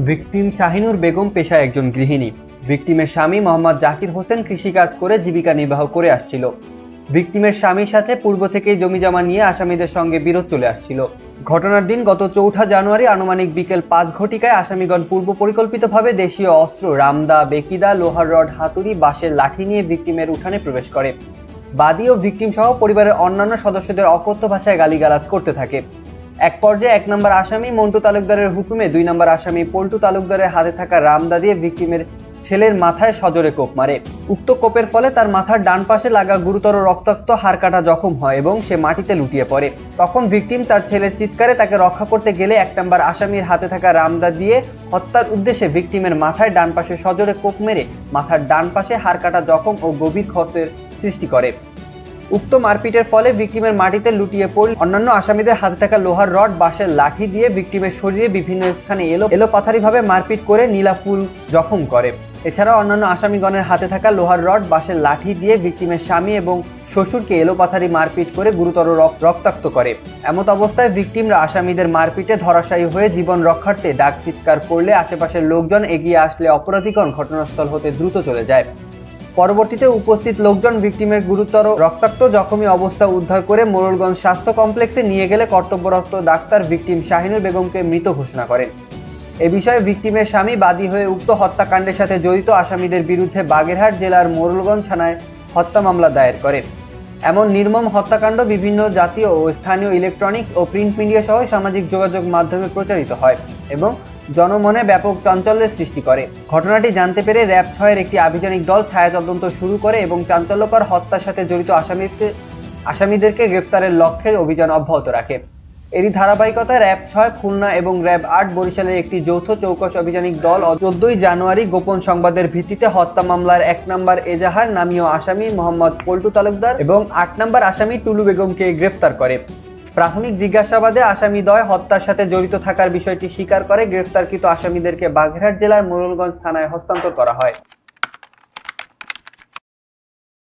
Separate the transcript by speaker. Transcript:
Speaker 1: Victim Shahinur Begum পেশায় একজন গৃহিণী। ভিকটিমের স্বামী মোহাম্মদ জাকির হোসেন কৃষিকাজ করে জীবিকা নির্বাহ করে আসছিল। ভিকটিমের স্বামীর সাথে পূর্ব থেকেই জমিজমা নিয়ে আসামিদের সঙ্গে বিরোধ চলে আসছিল। ঘটনার দিন গত ৪ জানুয়ারি আনুমানিক বিকেল ৫ ঘটিকায় আসামিগণ পূর্ব পরিকল্পিতভাবে দেশীয় অস্ত্র রামদা, বেকিদা, লোহার রড, হাতুড়ি, বাঁশের লাঠি নিয়ে ভিকটিমের উঠানে প্রবেশ করে। বাদী ও ভিকটিম সহ পরিবারের অন্যান্য সদস্যদের অকথ্য ভাষায় গালিগালাজ করতে থাকে। এক পর্যায়ে ১ নম্বর আসামি মন্টু তালুকদারের হুকুমে ২ নম্বর আসামি পল্টু তালুকদারের হাতে থাকা রামদা দিয়ে ভিকটিমের ছেলের মাথায় সজোরে কোপ মারে। উক্ত কোপের ফলে তার মাথার ডান পাশে লাগা গুরুতর রক্তাক্ত হাড়কাটা জখম হয় এবং সে মাটিতে লুটিয়ে পড়ে। তখন ভিকটিম তার ছেলের চিৎকারে তাকে রক্ষা করতে গেলে ১ নম্বর আসামির হাতে থাকা রামদা দিয়ে হত্যার উদ্দেশ্যে ভিকটিমের মাথায় ডান পাশে সজোরে কোপ মেরে মাথার ডান পাশে হাড়কাটা জখম ও গভীর ক্ষতের সৃষ্টি করে। উক্ত মারপিটের ফলে ভিকটিমের মাটিতে লুটিয়ে পড়লে অন্যান্য আসামিদের হাতে থাকা লোহার রড, বাঁশের লাঠি দিয়ে ভিকটিমের শরীরে বিভিন্ন স্থানে এলোপাথারিভাবে মারপিট করে নীলাফুল জখম করে। এছাড়াও অন্যান্য আসামিগণের হাতে থাকা লোহার রড, বাঁশের লাঠি দিয়ে ভিকটিমের স্বামী এবং শ্বশুরকে এলোপাথারি মারপিট করে গুরুতর রক্তাক্ত করে। এমত অবস্থায় ভিকটিমরা আসামিদের মারপিটে ধরাশায়ী হয়ে জীবন রক্ষার্থে ডাক চিৎকার করলে আশেপাশের লোকজন এগিয়ে আসলে অপরাধীগণ ঘটনাস্থল হতে দ্রুত চলে যায়। পরবর্তীতে উপস্থিত লোকজন ভিকটিমের গুরুতর রক্তাক্ত জখমী অবস্থা উদ্ধার করে মোড়লগঞ্জ স্বাস্থ্য কমপ্লেক্সে নিয়ে গেলে কর্তব্যরত ডাক্তার ভিকটিম শাহিনুর বেগমকে মৃত ঘোষণা করেন। এ বিষয়ে ভিকটিমের স্বামী বাদী হয়ে উক্ত হত্যাকাণ্ডের সাথে জড়িত আসামিদের বিরুদ্ধে বাগেরহাট জেলার মোড়লগঞ্জ থানায় হত্যা মামলা দায়ের করে। এমন নির্মম হত্যাকাণ্ড বিভিন্ন জাতীয় ও স্থানীয় ইলেকট্রনিক্স ও প্রিন্ট মিডিয়া সহ সামাজিক যোগাযোগ মাধ্যমে প্রচারিত হয় এবং জনমনে ব্যাপক চাঞ্চল্যের সৃষ্টি করে। ঘটনাটি জানতে পেরে র‍্যাব ৬-এর একটি আভিযানিক দল ছায়া তদন্ত শুরু করে এবং চাঞ্চল্যকর হত্যার সাথে জড়িত আসামিদেরকে গ্রেফতারের লক্ষ্যে অভিযান অব্যাহত রাখে। এরই ধারাবাহিকতায় র‍্যাব ৬ খুলনা এবং র‍্যাব ৮ বরিশালের একটি যৌথ চৌকস অভিযানিক দল ১৪ জানুয়ারি গোপন সংবাদের ভিত্তিতে হত্যা মামলার ১ নম্বর এজাহার নামীয় আসামি মোহাম্মদ পল্টু তালুকদার এবং ৮ নম্বর আসামি টুলু বেগমকে গ্রেফতার করে। প্রাথমিক জিজ্ঞাসাবাদে আসামিদ্বয় হত্যার সাথে জড়িত থাকার বিষয়টি স্বীকার করে গ্রেফতারকৃত আসামিদেরকে বাগেরহাট জেলার মোড়লগঞ্জ থানায় হস্তান্তর করা হয়।